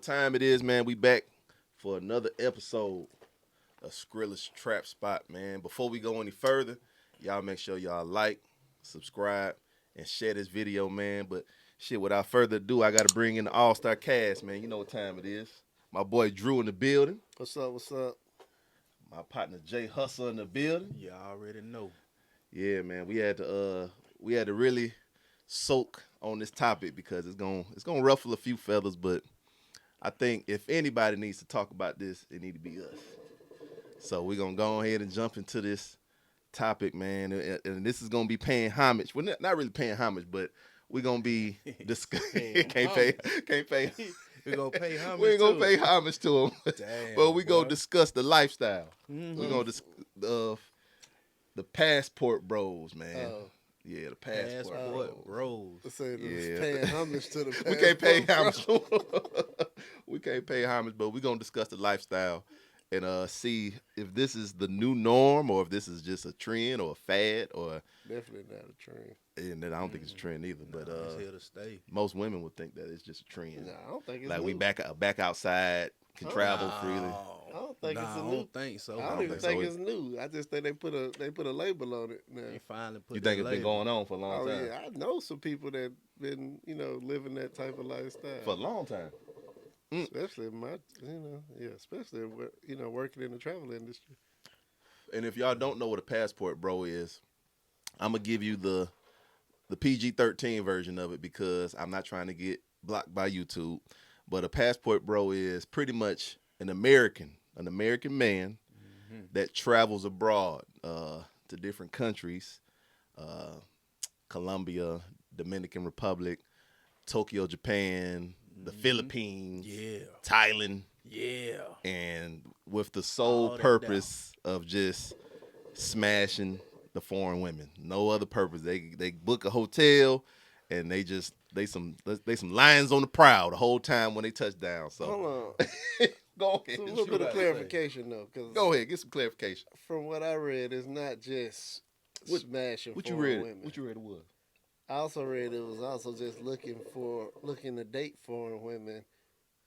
time it is, man. We back for another episode of Skrilla's Trap Spot, man. Before we go any further, y'all make sure y'all like, subscribe, and share this video, man. But shit, without further ado, I got to bring in the all-star cast, man. You know what time it is. My boy Drew in the building. What's up? What's up? My partner Jay Hustle in the building. You already know. Yeah, man. We had to really soak on this topic because it's gonna ruffle a few feathers, but I think if anybody needs to talk about this, it need to be us. So we're gonna go ahead and jump into this topic, man, and this is gonna be paying homage. Well, not really paying homage, but we're gonna be can't pay. We're gonna pay homage. We ain't gonna pay homage to him, Damn, but we boy. gonna discuss the lifestyle. Mhm. We're gonna discuss the passport bros, man. Yeah, the passport Passport bros. Let's say Yeah. paying homage to the We can't pay passport, homage. We can't pay homage, but we're gonna discuss the lifestyle and see if this is the new norm or if this is just a trend or a fad or. Definitely not a trend. And then I don't think it's a trend either. But It's here to stay. most women would think that it's just a trend. No, I don't think it's Like new. we back outside, can travel freely. I don't think it's a I new. don't think so. I don't even think so. it's new. I just think they put a label on it now. They finally put You think that it's been label. going on for a long Oh time? yeah, I know some people that been living that type of lifestyle. For a long time. Especially especially working in the travel industry. And if y'all don't know what a passport bro is, I'm gonna give you the PG-13 version of it because I'm not trying to get blocked by YouTube. But a passport bro is pretty much an American man that travels abroad to different countries, Colombia, Dominican Republic, Tokyo, Japan, the Philippines, Yeah. Thailand, Yeah. and with the All sole that purpose of just smashing the foreign women. No other purpose. They book a hotel and they some lions on the prowl the whole time when they touch down. So Hold on. go ahead. So a little bit of clarification though, because Go ahead, get some clarification. from what I read, it's not just smashing What you foreign read? women. What you read it was? I also read it was also just looking to date foreign women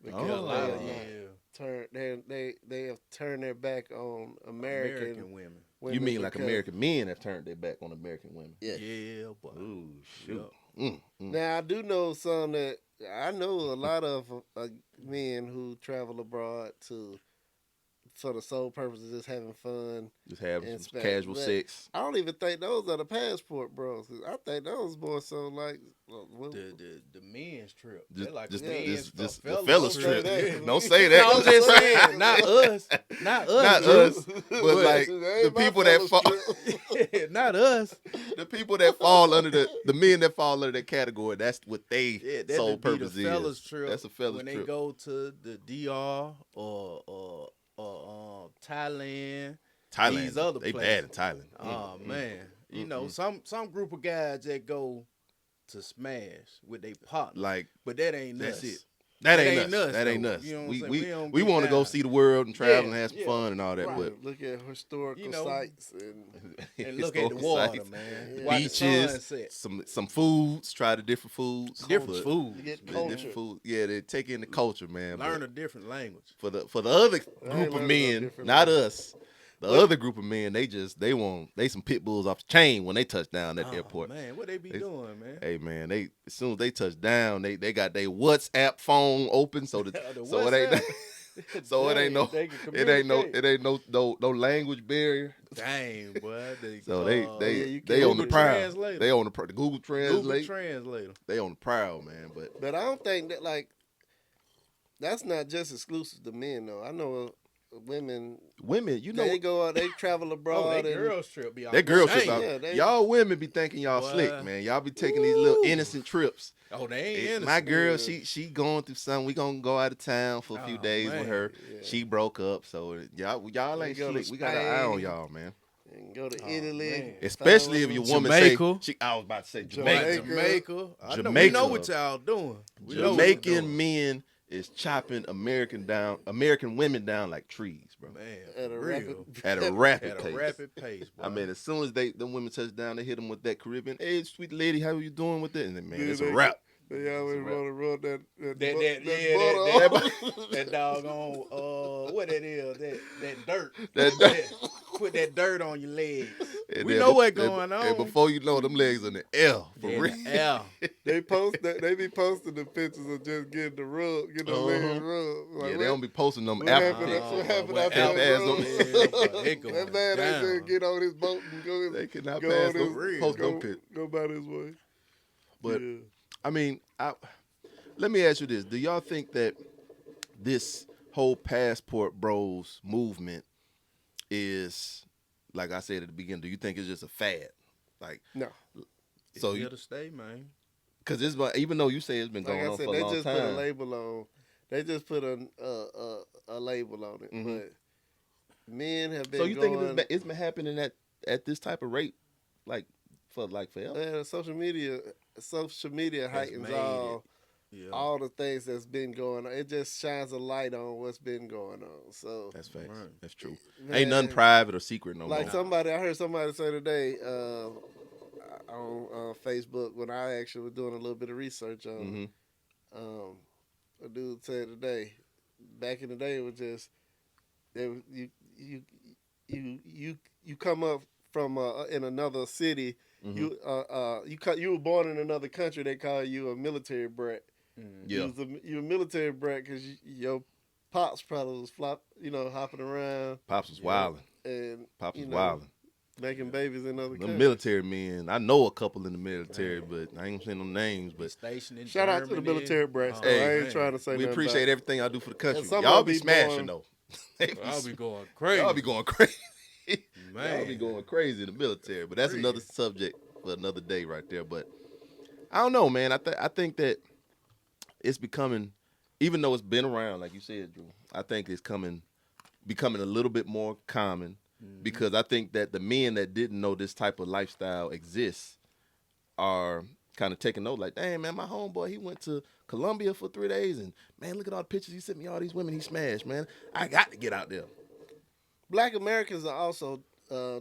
because Oh. they have Yeah. they have turned their back on American women. women. You mean like because- American men have turned their back on American women? Yeah. Yeah, boy. Ooh, shoot. Yup. Now I do know some that I know a lot of men who travel abroad for the sole purpose of just having fun. Just have And some spec- casual but- sex. I don't even think those are the passport bros. 'Cause I think those more so like The men's trip. Just, They're like just, the men's just the fellas fellas trip. trip. Yeah. Don't say that. No, I'm just saying, not us. Not us. Not Drew. us, but like the people that fall, Not us. the people that fall under the men that fall under that category. That's what they Yeah, that sole would be purpose the fellas is. trip. That's a fellas when trip. they go to the DR or Thailand. Thailand, these other they places. bad in Thailand. Oh man, you know some group of guys that go to smash with their partner, Like but that ain't that's us. it. That That ain't ain't us. us, That ain't though. us. You know what I'm We saying? we We don't we get want to go down. see the world and travel Yeah, and have some yeah. fun and all that. Right. look at historical You know, sites and And look at the Historical water, sites, man. Yeah. Watch the beaches, sunset. some foods. Try the different foods. Different But- food. you get the culture. different food. Yeah, they take in the culture, man. but- Learn a different language. for the other ain't group of learning no men, different not language. us. The other group of men, they some pit bulls off the chain when they touch down at the Oh, airport. man, what they be doing, man? Hey man, they as soon as they touch down, they got their WhatsApp phone open so The so it ain't WhatsApp? so it ain't no They can no language barrier. Dang, boy. So yeah, they you they can't on the Google prowl. Translator. They on the Google Google Translate. Translator. They on the prowl, man. But But I don't think that that's not just exclusive to men though. I know women women, you know, they go out, they travel abroad. Oh, that and, girls trip be off that girl the trip chain. out. Yeah, they- Y'all women be thinking y'all Boy. slick, man. Y'all be taking these little innocent trips. Oh, they ain't It- innocent. my girl, Yeah. she going through something. We gonna go out of town for a few Oh, days man. with her. Yeah. She broke up, so y'all They ain't go to slick. We got an eye on Spain. y'all, man. and go to Oh, Italy. man. Especially if your woman Jamaica. say, I was about to say Jamaica. Jamaica. I know, we Jamaica. know what y'all doing. We know what Jamaican y'all doing. men is chopping American women down like trees, bro. Man, At a for rapid- real. At a rapid At a pace. rapid pace, boy. I mean, as soon as them women touch down, they hit them with that Caribbean. Hey, sweet lady, how you doing with it? And then, man, Yeah, it's a they- wrap. They always run that that butter. that doggone what that is, that dirt. That dirt. Put that dirt on your legs. And We then know what's going on. And before you know, them legs in the air for They in real. the air. They be posting the pictures of just getting the rub, getting the legs rubbed. Like, Yeah, they don't be posting them what after. happened what after that happened? rub? They going That man ain't down. just get on his boat and go. They cannot go pass on them, his- post go, them pictures. go about his way. But yeah. I mean, let me ask you this: do y'all think that this whole passport bros movement is, like I said at the beginning, do you think it's just a fad? Like, No. so It's you, here to stay, man. because it's even though you say it's been Like going I on said, for a they long just time. put a label on. They just put a label on it. Mhm. But men have been So you going. think it's been happening at this type of rate, like forever? Social media Has heightens made all the things that's been going on. It just shines a light on what's been going on. So That's facts. Right. That's true. man, Ain't nothing private or secret no like more. I heard somebody say today on Facebook when I actually was doing a little bit of research on it. Mhm. A dude said today, back in the day, it was just you come up from in another city. Mhm. You were born in another country. They call you a military brat. Yeah. You a military brat because your pops probably was hopping around Pops was wilding. and Pops was know, wilding. making babies in other The countries. military men, I know a couple in the military, but I ain't saying no names. But stationed in Shout out to the Germany. military brats. Hey, I ain't trying to say we nothing appreciate about everything I do for the country. And some Y'all of be be smashing born- though. I'll be going crazy. Y'all be going crazy. Man. Y'all be going crazy in the military. But that's Crazy. another subject for another day right there. But I don't know, man. I think that it's becoming, even though it's been around, like you said, Drew, I think it's becoming a little bit more common because I think that the men that didn't know this type of lifestyle exists are kind of taking note. Like, dang, man, my homeboy, he went to Colombia for 3 days, and man, look at all the pictures he sent me, all these women he smashed, man. I got to get out there. Black Americans are also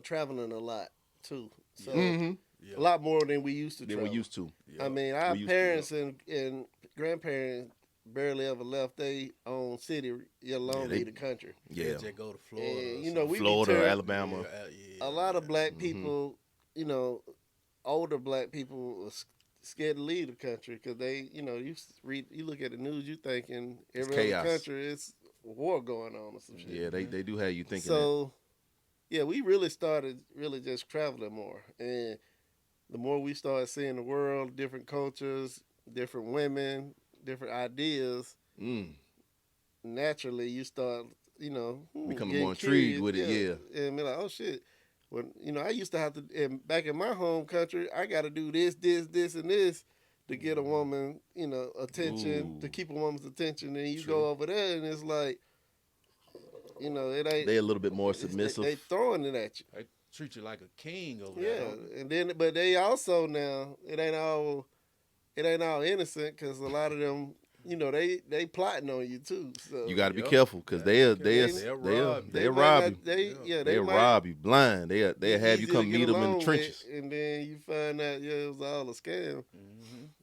traveling a lot too. So Yeah. a lot more than we used to. Than travel. we used to. Yeah. I mean, our We used to, parents and grandparents barely ever left their own city, let alone leave the country. Yeah. Just go to Florida. And, or we be Florida or terrible. Alabama. A lot of black people, older black people are scared to leave the country because they, you look at the news, you thinking every other chaos. country it's war going on or some shit. Yeah, they do have you thinking that. So, yeah, we really started just traveling more, and the more we start seeing the world, different cultures, different women, different ideas, naturally you start, Becoming getting more intrigued curious, with it, yeah. and be like, oh shit. When I used to have to, and back in my home country, I got to do this, and this to get a woman, attention, Ooh. to keep a woman's attention, and you True. go over there, and it's like, it ain't. They a little bit more submissive. They throwing it at you. They treat you like a king over Yeah, there. and then but they also now it ain't all innocent because a lot of them, they plotting on you too. So You got to be Yep. careful because they'll They'll rob you. rob you. They They'll might rob you blind. They'll be have you easy to come get meet them in along the with, trenches. and then you find out it was all a scam.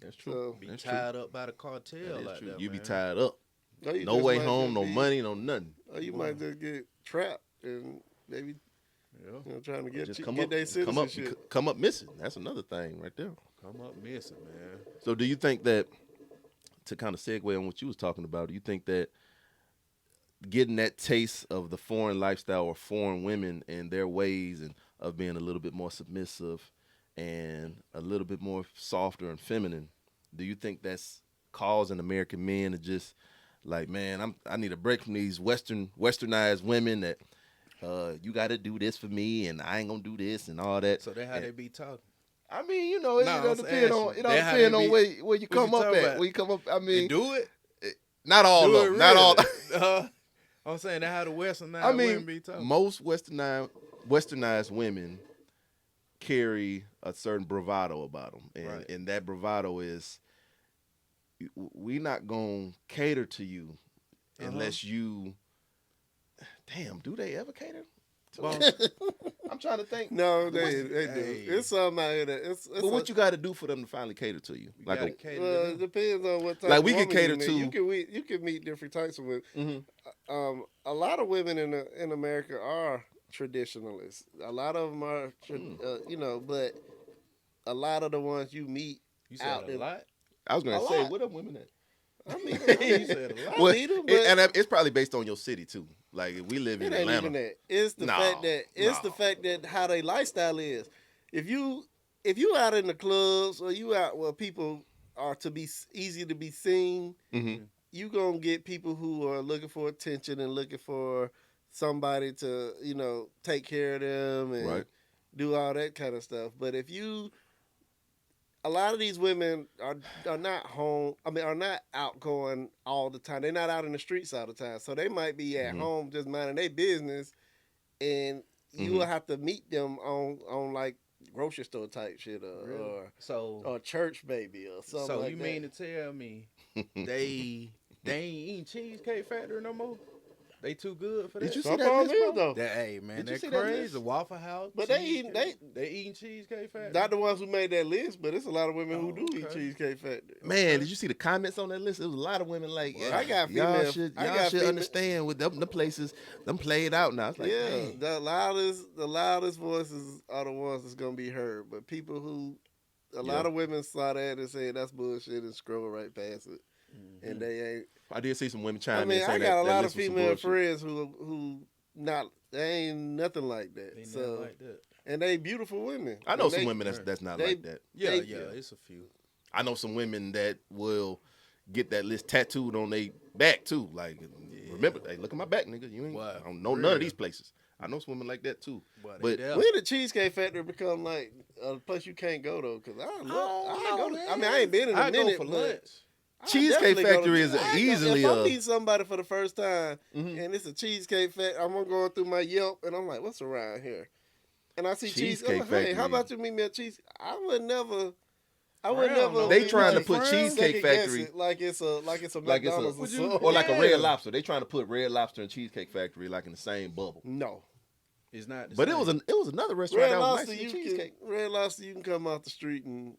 That's true. So Be That's tied up by the cartel That is like true. that. You be man. tied up. or you No just way might home, just no be- money, no nothing. Or you might just get trapped and maybe Yeah. trying to Just get their citizenship. come up missing. That's another thing right there. Come up missing, man. So do you think that, to kind of segue on what you was talking about, do you think that getting that taste of the foreign lifestyle or foreign women and their ways and of being a little bit more submissive and a little bit more softer and feminine, do you think that's causing American men to just like, man, I need a break from these westernized women that you got to do this for me and I ain't gonna do this and all that. So that's how they be talking. I mean, it all I'm depend on asking. it all That how depend they on be- where you what come you up talking at. about? Where you come up, I They mean, do it. not all Do of it them, not all. really. I'm saying that how the westernized I women mean, be talking. most westernized women carry a certain bravado about them, Right. and that bravado is, we not gonna cater to you unless you. Damn, do they ever cater to Boss. it. I'm trying to think. No, they do. Hey. It's something out here that it's But what you got to do for them to finally cater to you? You Like gotta a, cater to well, them. it depends on what type. Like of we can woman cater you meet. to- You can meet different types of women. Mhm. A lot of women in America are traditionalists. A lot of them are, but a lot of the ones you meet You said out a there. lot. I was going A to say, lot. what up women at? I mean, You said a lot. Well, meet 'em, and but- it's probably based on your city too. Like if we live in it ain't Atlanta, even that. It's the No, fact that how their lifestyle is. If you out in the clubs or you out where people are easy to be seen, hmm you gonna get people who are looking for attention and looking for somebody to take care of them and Right. do all that kind of stuff. But if a lot of these women are not home. I mean, are not outgoing all the time. They're not out in the streets all the time. So they might be at Mhm. home just minding their business, and you will have to meet them on like grocery store type shit or So church maybe or something. so like you that. mean to tell me they ain't eating Cheesecake Factory no more? They too good for that. Did you see Some that of list, them is, bro? though. That, hey man, Did you that see that crazy. list? Waffle House, But they Cheesecake- eating- they eating Cheesecake Factory. Not the ones who made that list, but it's a lot of women who Oh, do eat okay. Cheesecake Factory. Man, did you see the comments on that list? There was a lot of women like, Well, yeah, I got y'all female- should I y'all got should female- understand with them the places them played out now. It's like, Yeah, dang. the loudest voices are the ones that's gonna be heard. But people who, a lot Yeah. of women saw that and said that's bullshit and scroll right past it, and they ain't. I did see some women chime I mean, in I saying got that a lot of list was some female bullshit. friends who not they ain't nothing like that. They So not like that. and they beautiful women. I know And some they- women that's not they- like that. Yeah, They- yeah, it's a few. I know some women that will get that list tattooed on their back too. Like, remember, hey, look at my back, nigga. You ain't. Wow. I don't know none Real. of these places. I know some women like that too. But, But- they When did Cheesecake Factory become like a place you can't go though? Because I don't go know, to. I mean, I ain't been in a I minute. go for but lunch. I Cheesecake definitely go to- Factory is I go- easily If I a- meet somebody for the first time Mhm. and it's a Cheesecake Factory, I'm gonna go through my Yelp and I'm like, what's around here? And I see Cheesecake I'm like, hey, how Factory. about you meet me at Cheese? I would never. They be trying to like, put Cheesecake second guess Factory it like it's a like it's McDonald's a, or something. or like a Red Yeah. Lobster. They trying to put Red Lobster and Cheesecake Factory like in the same bubble. No, It's not. The But same. it was another restaurant Red that was Lobster, nice to cheesecake. Red Lobster, you can come off the street and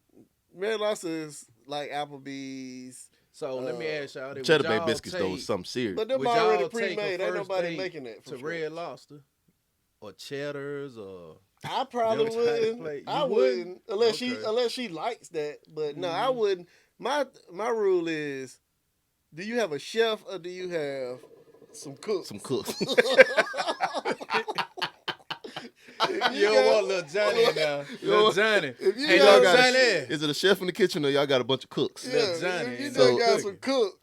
Red Lobster is like Applebee's, So let me ask y'all. Would Cheddar Bay y'all biscuits though take- is something serious. but them would already y'all take a pre-made. Ain't first nobody date making that to from Red scratch. Lobster or Cheddar's or I probably Them type of wouldn't. plate. I You wouldn't unless Okay. unless she likes that. But no, I Mhm. wouldn't. My rule is: do you have a chef or do you have some cooks? Some cooks. If You don't got- want little Johnny in there. Yo, Little Johnny. If you Hey, got- little got a- Johnny. Is it a chef in the kitchen or y'all got a bunch of cooks? Yeah, Little Johnny if you in done there got cooking. some cooks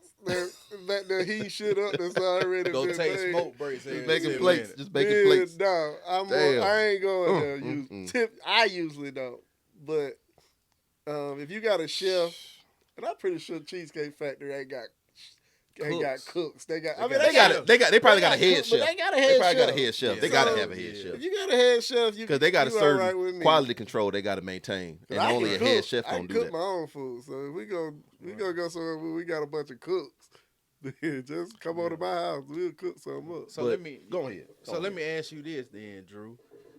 that heat shit up that's already Go been take made. smoke breaks. Just every making 10 plates. minutes. Just making Yeah, plates. no, Damn. I ain't going there. Mm-mm. I usually don't, but if you got a chef, and I'm pretty sure Cheesecake Factory ain't got cooks. They got. I mean, They got it. They probably got a head cooks, but chef. They got a They head probably chef. got a head chef. Yeah. They gotta So, have a head yeah. chef If you got a head chef, because they got a you certain all right with me. quality control they got to maintain, 'Cause and I only can a head cook. chef I gonna can do cook that. my own food. So if we gonna go somewhere where we got a bunch of cooks, then just come over to my house. We'll cook something up. So But let me go ahead. So let me ask you this then, Drew.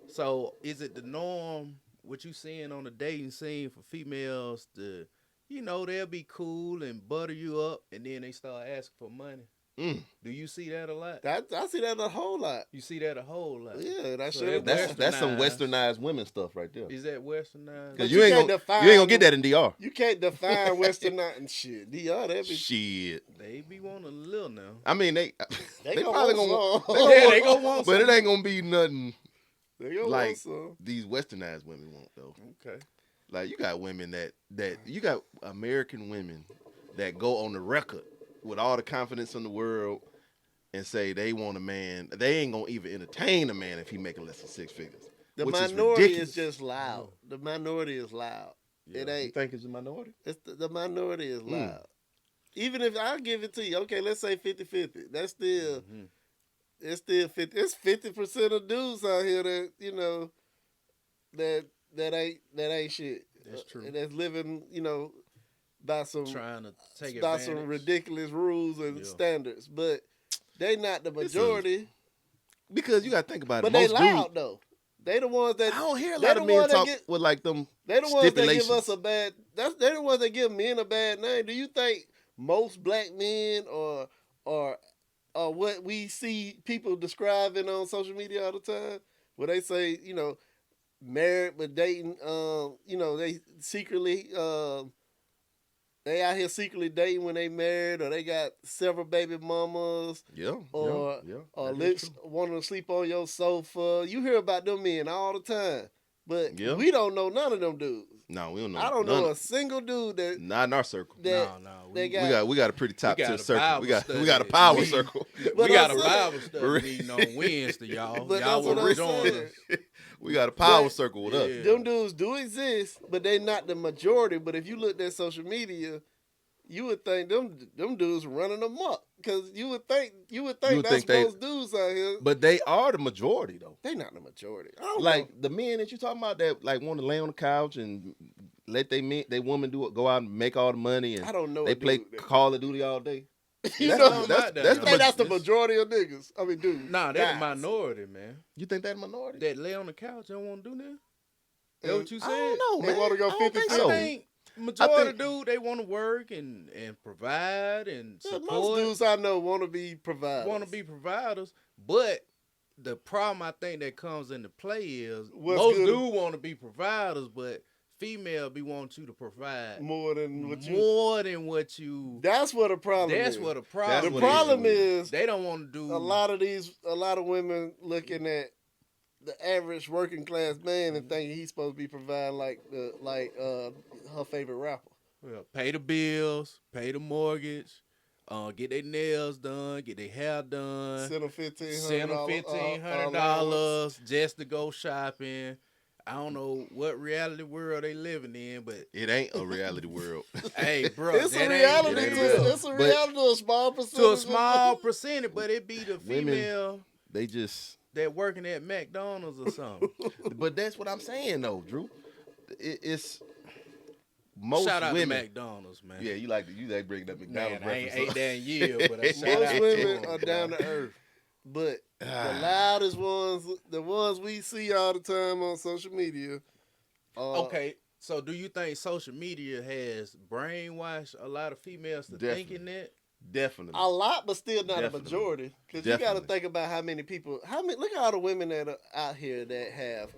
So is it the norm what you seeing on the dating scene for females to, they'll be cool and butter you up and then they start asking for money? Mm. Do you see that a lot? I see that a whole lot. You see that a whole lot. Yeah, that So shit. That's some Westernized. westernized women stuff right there. Is that westernized? Because But you you ain't can't gonna define- you ain't gonna get that in DR. You can't define Western and shit. DR, that be Shit. They be wanting a little now. I mean they they gonna probably want gonna some. they Yeah, they gonna want but it some. ain't gonna be nothing They gonna like want some. these westernized women want though. Okay. Like you got women that you got American women that go on the record with all the confidence in the world and say they want a man. They ain't gonna even entertain a man if he making less than six figures. The which minority ridiculous. is just loud. The minority is loud. It You ain't. think it's a minority? It's the minority is Mm. loud. Even if I give it to you, okay, let's say 50-50. That's still Mhm. it's still 50. It's 50% of dudes out here that that ain't shit. That's true. That's living by some Trying to take by advantage. some ridiculous rules and Yeah. standards, but they not the majority. because you got to think about it. But they Most loud dudes, though. They the ones that I don't hear a they lot the of men ones that talk get- with like them they the ones that give stipulations. us a bad. They the ones that give men a bad name. Do you think most black men or what we see people describing on social media all the time, where they say married but dating, they secretly they out here secretly dating when they married, or they got several baby mamas, Yeah, or yeah, or that is lives true. wanting to sleep on your sofa. You hear about them men all the time, but Yeah. we don't know none of them dudes. No, we don't know. I don't none, know a single dude that Not in our circle. that No, they we We got a pretty top got tier a circle. Bible We got a study power meeting. circle. But we got I'm a saying- Bible For study real. meeting on Wednesday, y'all. But Y'all that's what want to I'm join saying. us? We got a power But- circle with Yeah. us. them dudes do exist, but they not the majority. But if you looked at social media, you would think them dudes running amok, because you would think would that's think they- most dudes out here. But they are the majority though. They not the majority. I don't Like know. the men that you talking about that like want to lay on the couch and let they woman go out and make all the money, and I don't know. they a play dude that- Call of Duty all day. You That's know, the- that's the I think that's the It's- majority of niggas. I mean, dude. Nah, they're the guys. minority, man. You think that minority? That lay on the couch, they don't want to do that. That Uh, what you said? I don't know, They man. wanna go I don't think 50-50. so. I think majority dude, they want to work and provide and Yeah, most support. dudes I know want to be providers. Want to be providers, but the problem I think that comes into play is What's most good- dudes want to be providers, but female be wanting you to provide more than what you. more than what you. That's what the problem That's is. what the That's problem. the what it problem is. They don't want to do A lot of women looking at the average working class man and thinking he's supposed to be providing like her favorite rapper. Well, pay the bills, pay the mortgage, get their nails done, get their hair done, Send them $1,500. send them $1,500 just to go shopping. I don't know what reality world they living in, but It ain't a reality world. hey, bro, It's a that reality. ain't it real. ain't real. It's a But- reality to a small percentage. To a small percentage, but it be the Women- female They just. that working at McDonald's or something. But that's what I'm saying though, Drew. It's most Shout out women. to McDonald's, man. Yeah, you like bringing up McDonald's Man, I ain't breakfast. ate that in years, but I shout out Most to women them, are bro. down to earth, but the Ah. loudest ones, the ones we see all the time on social media. Okay, so do you think social media has brainwashed a lot of females to Definitely. thinking that? Definitely. A lot, but still not Definitely. a majority. Because you got to Definitely. think about how many people. Look at all the women that are out here that have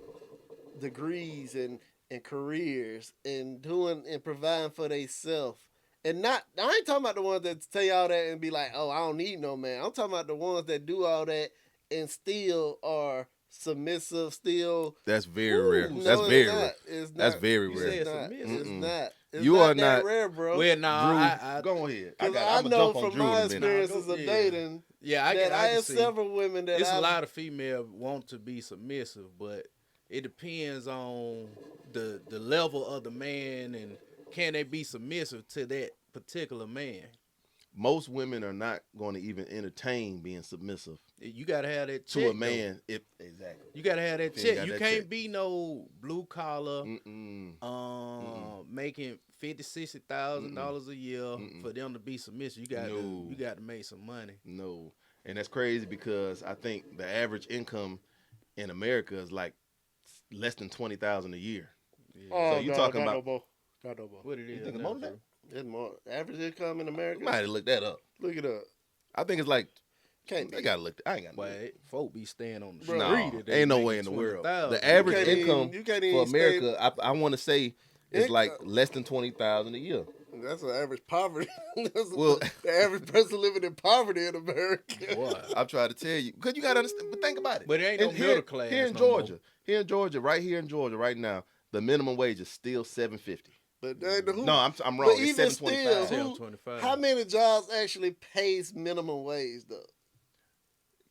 degrees and careers and doing and providing for themselves. And I ain't talking about the ones that tell you all that and be like, oh, I don't need no man. I'm talking about the ones that do all that and still are submissive, still. That's very rare. No, That's it's very not. rare. It's That's not. very You rare. said It's not. submissive. It's Mm-mm. not. It's You not are that not- rare, bro. Well, no, Drew, I go ahead. Because I'm I gonna know jump on from Drew my in a minute. experiences Nah, of go- dating yeah, I that I can have see. several women that It's a I've- lot of female want to be submissive, but it depends on the level of the man and can they be submissive to that particular man. Most women are not going to even entertain being submissive You gotta have that to check, a man. Exactly. You gotta have that If you ain't check. got You that can't check. be no blue collar, Mm-mm. making $50,000-$60,000 a year for them to be submissive. No. You got to make some money. No, and that's crazy because I think the average income in America is like less than $20,000 a year. Oh, So you no, talking not about- no more. Not no more. What it is? think it's now, more than that? Drew? It's more. Average income in America. You might have to look that up. Look it up. I think it's like Can't they be. gotta look. I ain't got. But folk be staying on the Bro, street. No, if they ain't no making way in the world. 20,000. The average You can't income even- you can't for even stay- America, I want to say, is It- like less than $20,000 a year. That's an average poverty. That's Well- the average person living in poverty in America. Boy. I'm trying to tell you because you gotta understand. But think about it. But it ain't no And here- middle class here in no Georgia. more. Here in Georgia, right here in Georgia, right now, the minimum wage is still $7.50. But they, who, No, I'm wrong. But It's even still, $7.25. who- $7.25. how many jobs actually pays minimum wage though?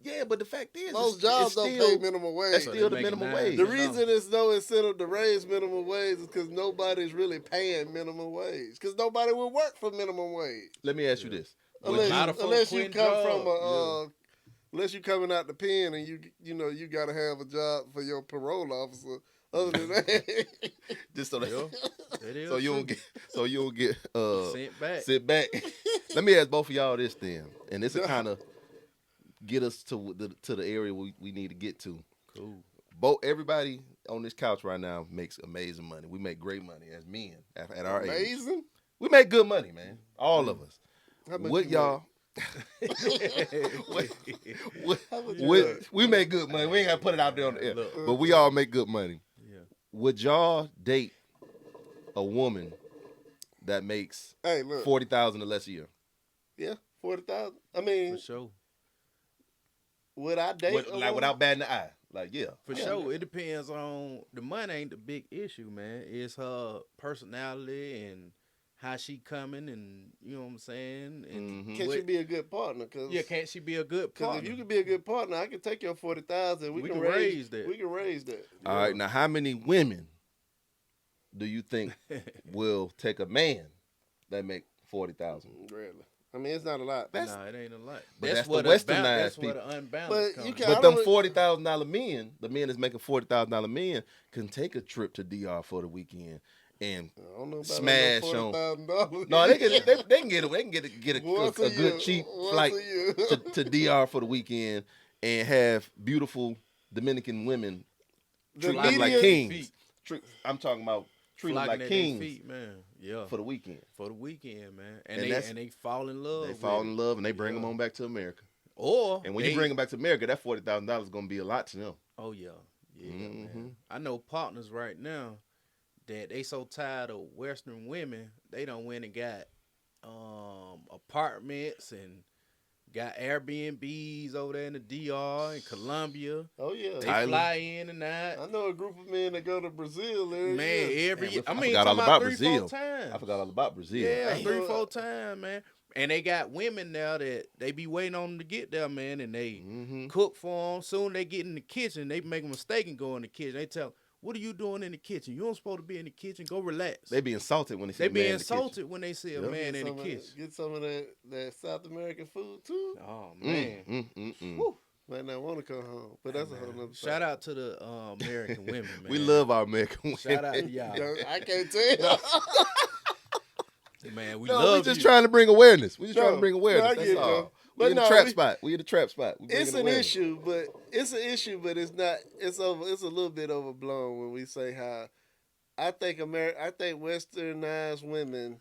Yeah, but the fact is, Most it's jobs don't still, pay minimum wage. That's So still they the making minimum nine. wage. The No. reason there's no incentive to raise minimum wage is because nobody's really paying minimum wage. Because nobody will work for minimum wage Let me ask you this: unless, lot of folk unless you quitting come from jobs, unless you coming out the pen and you got to have a job for your parole officer. Other than that, just so that Yeah, it is so you true. don't get Sent back. sit back. Let me ask both of y'all this then, and this is kind of get us to the area we need to get to. Cool. Everybody on this couch right now makes amazing money. We make great money as men at our age. Amazing. We make good money, man. All of us. How much What you y'all? We make good money. We ain't gotta put it out there on the air, Look. but we all make good money. Yeah. Would y'all date a woman that makes Hey, look. 40,000 or less a year? Yeah, 40,000. I mean, For sure. would I date? a woman? Without batting the eye. Like, yeah. For sure. It depends on the money ain't the big issue, man. It's her personality and how she coming and you know what I'm saying? And Can she be a good partner? Cause, yeah, can't she be a good Because partner? if you can be a good partner, I can take your 40,000. We can raise that. We can raise that. All right. Now, how many women do you think will take a man that make 40,000? Really. I mean, it's not a lot. Nah, it ain't a lot. But that's where the the westernized that's where people. the unbalanced But comes you in. can't- But I them don't- $40,000 men, the men that's making $40,000 men, can take a trip to DR for the weekend and I don't know about smash that on. $40,000. No, they can get it. They can get a Once a a year. good cheap Once flight a year. to DR for the weekend and have beautiful Dominican women The treat them like media- kings. I'm talking about treat them Flocking like at their kings feet, man. Yeah. for the weekend. For the weekend, man. And And that's- they fall in love. They with fall it. in love and they bring them on back to America. Or And when they, you bring them back to America, that $40,000 is gonna be a lot to them. oh yeah, yeah, Mhm. man. I know partners right now that they so tired of Western women, they done went and got apartments and got Airbnbs over there in the DR in Colombia. Oh, yeah. They Thailand. fly in and out. I know a group of men that go to Brazil every Man, year. every Man, year. I I mean, forgot all talking about about 3-4 Brazil. times. I forgot all about Brazil. Yeah, Damn. 3-4 times, man. And they got women now that they be waiting on them to get there, man, and they cook for them. Soon they get in the kitchen, they make a mistake and go in the kitchen. They tell, "What are you doing in the kitchen? You don't supposed to be in the kitchen. Go relax." They be insulted when they see They a man be in the kitchen. insulted when they see a Yep. man in the Some of kitchen. Get some of that South American food, too. Oh man. Woo. Might not want to come home, but that's a whole nother Shout out to the American women, man. We love our American women. Shout out to y'all, I can't tell. man. We No, love we just you. trying to bring awareness. We just trying to No, bring awareness. no, I That's get it, all. though. We But in the no, trap we- spot. We in the trap spot. We It's bringing an awareness. issue, but it's not. It's a little bit overblown when we say how I think Westernized women.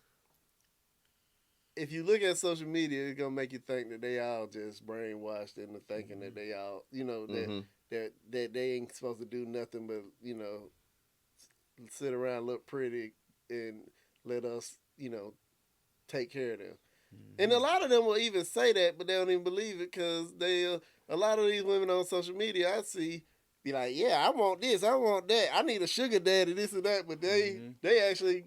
If you look at social media, it's gonna make you think that they all just brainwashed into thinking that they all, that they ain't supposed to do nothing but sit around, look pretty, and let us take care of them. And a lot of them will even say that, but they don't even believe it because a lot of these women on social media I see be like, yeah, I want this, I want that, I need a sugar daddy, this and that, but they actually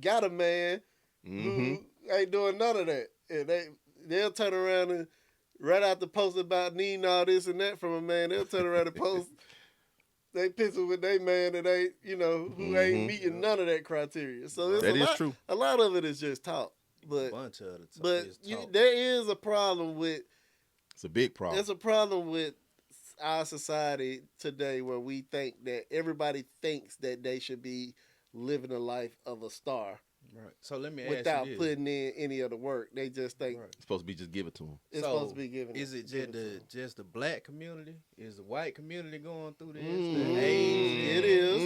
got a man who ain't doing none of that, and they'll turn around and right after post about needing all this and that from a man, they'll turn around and post they picture with they man that ain't who ain't meeting none of that criteria. So That is true. A lot of it is just talk. But Bunch of the talk. there is a problem with. It's a big problem. There's a problem with our society today where we think that everybody thinks that they should be living a life of a star Right. So let me without ask you this. putting in any of the work. They just think Right. It's supposed to be just give it to them. it's So, supposed to be given. Is it given to them. just the black community? Is the white community going through this? Mm. The Asian?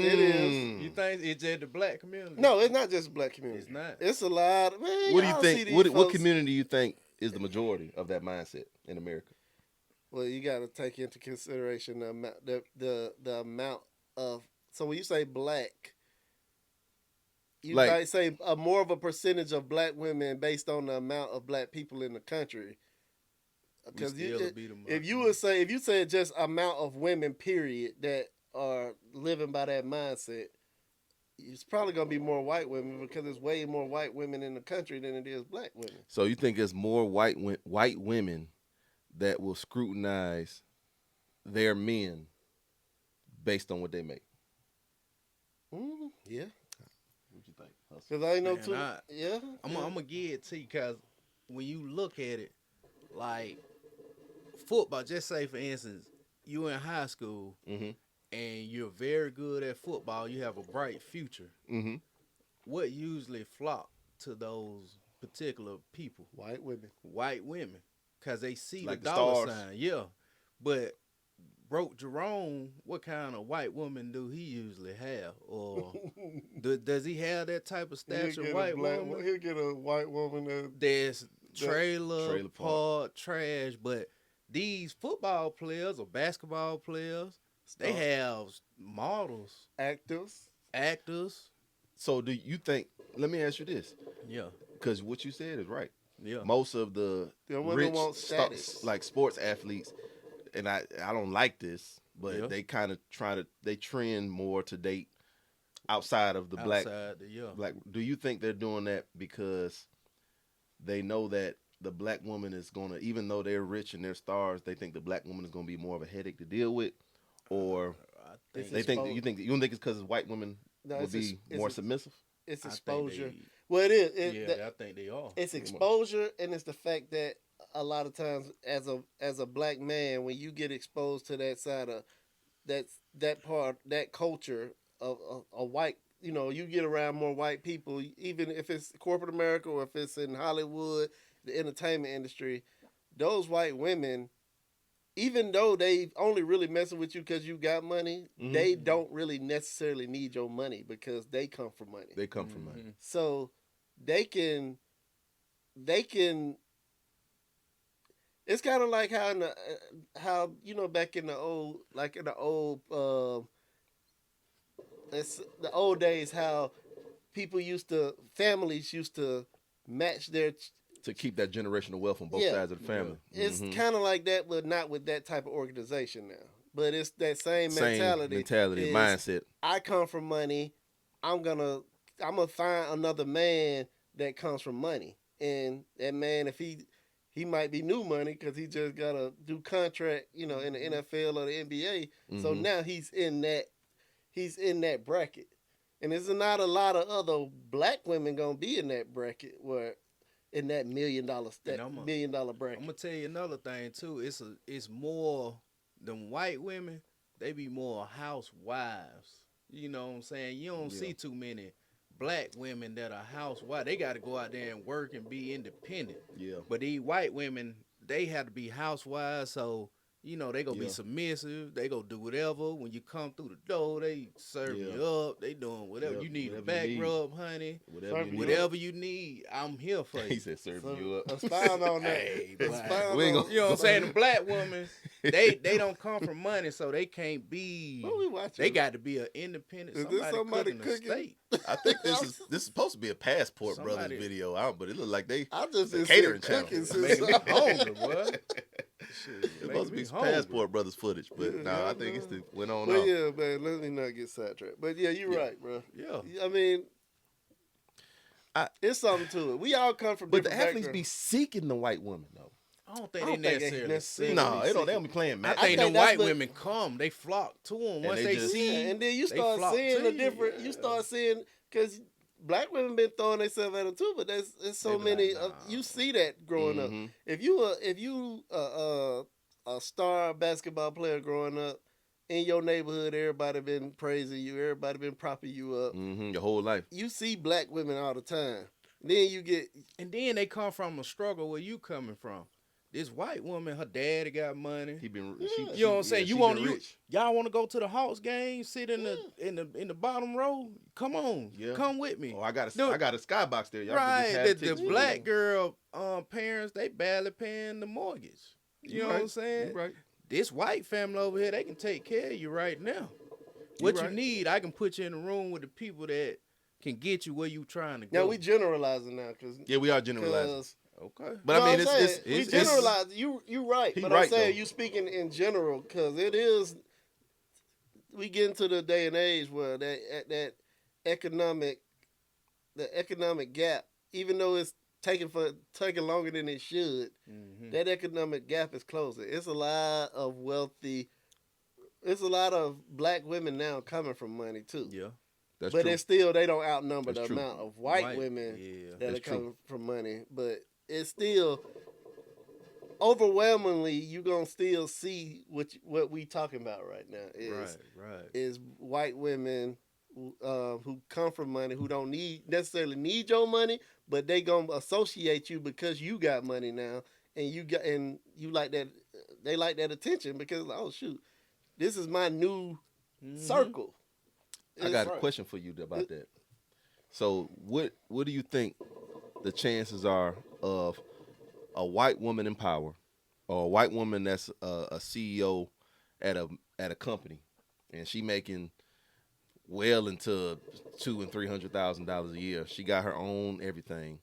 It is. You think it's just the black community? No, it's not just the black community. It's not. It's a lot. Man, What do you y'all see think? these What folks- community do you think is the majority of that mindset in America? Well, you got to take into consideration the amount, the amount of. So when you say black, you Like- might say more of a percentage of black women based on the amount of black people in the country. Because if you said just amount of women, period, that are living by that mindset, it's probably gonna be more white women because there's way more white women in the country than it is black women. So you think there's more white women that will scrutinize their men based on what they make? Yeah, What you think? because I ain't know Man, too. I'm gonna give it to you because when you look at it, like football, just say for instance, you in high school Mm-hmm. and you're very good at football, you have a bright future. Mm-hmm. What usually flock to those particular people? White women. White women. because they see Like the the dollar stars. sign. Yeah. But broke Jerome, what kind of white woman do he usually have? Or does he have that type of stature white woman? He'll get a white woman There's trailer Trailer park. park trash, but these football players or basketball players, they have models, actors. actors. So do you think? Let me ask you this, Yeah, because what you said is right. yeah. Most of the The women rich, want status. like sports athletes, and I don't like this, but Yeah. they kind of they trend more to date outside of the Outside the black. Do you think they're doing that because they know that the black woman is gonna, even though they're rich and they're stars, they think the black woman is gonna be more of a headache to deal with, or I It's think they think exposed. you don't think it's because white women No, will it's be it's more submissive? It's I think exposure. they- Well, it is. I think they are. It's exposure, and it's the fact that a lot of times, as a black man, when you get exposed to that side of that part, that culture of a white, you get around more white people, even if it's corporate America or if it's in Hollywood, the entertainment industry, those white women, even though they only really messing with you because you got money, Mhm. they don't really necessarily need your money because they come from money. They come from money. Mhm. So they can. It's kind of like how how back in the old, it's the old days, how families used to match their. To keep that generational wealth on both Yeah. sides of the family. It's Mhm. kind of like that, but not with that type of organization now. But it's that same Same mentality, is, mindset. I come from money. I'm gonna find another man that comes from money, and that man, if he might be new money because he just gotta do contract, in the NFL or the NBA. So Mhm. now he's in that bracket, and there's not a lot of other black women gonna be in that bracket where in that $1 million bracket. I'm gonna tell you another thing too. It's more than white women. They be more housewives. You know what I'm saying? You don't see too many black women that are housewives. They got to go out there and work and be independent. Yeah. But these white women, they have to be housewives. So they gonna be submissive. They gonna do whatever. When you come through the door, they serve you up. They doing whatever. Yep, You need whatever a back you need. rub, honey. Whatever You need, I'm here for He you. said serving So, you up. expound on that. Hey, boy. Expound We ain't on- gonna- You know what I'm saying? The black women, they don't come from money, so they can't be. What we watching? They got to be an independent. Is this somebody cooking? cooking? A steak. I think this is supposed to be a Passport Somebody- Brothers video out, but it looked like they I just the been catering sitting channel. cooking It's since Making me hungry, boy. Shit, supposed to making be me some hungry. Passport Brothers footage, but Yeah, no, I yeah, think it's man. went on But off. yeah, man, let me not get sidetracked. But yeah, you're Yeah. right, bro. Yeah. I mean, I- it's something to it. We all come from But the different athletes be backgrounds. seeking the white woman though. I don't think I they don't think they necessarily. necessarily- see No, be they don't seeking. be playing I match. think think the that's white what- women come, they flock to them. Once they they just- see, Yeah, and then you they start flock seeing to the you, different. You yeah. start seeing, because black women been throwing themselves at them too. But there's so They be many. like, nah. You see that growing up. Mhm. If you a star basketball player growing up in your neighborhood, everybody been praising you. Everybody been propping you up. Mhm. Your whole life. You see black women all the time. Then you get And then they come from a struggle where you coming from. This white woman, her daddy got money. He been. Yeah. She, You know what I'm saying? she You been want rich. y'all want to go to the Hawks game? Sit in the bottom row? Come on, Yeah. come with me. Oh, I got Dude. a skybox there. Y'all can Right, just have the tickets for black me. girl parents, they barely paying the mortgage. You know what I'm saying? You right. This white family over here, they can take care of you right now. You What right. you need, I can put you in a room with the people that can get you where you trying to now go. we generalizing now because Yeah, we are generalizing. Okay. But I mean, it's we it's generalize. You right, He but right, I'm saying though. you speaking in general because it is. We get into the day and age where that economic, the economic gap, even though it's taking longer than it should, Mhm. that economic gap is closing. It's a lot of wealthy. It's a lot of black women now coming from money too. Yeah. That's But true. it's still, they don't outnumber That's the true. amount of white women Yeah. that are That's true. coming from money. But it's still overwhelmingly, you gonna still see what we talking about right now Right. is white women who come from money, who don't necessarily need your money, but they gonna associate you because you got money now, and you like that. They like that attention because oh shoot, this is my new circle. I got a It's- question for you about that. So, what do you think the chances are of a white woman in power, or a white woman that's a CEO at a company, and she making well into $200,000 and $300,000 a year? She got her own everything.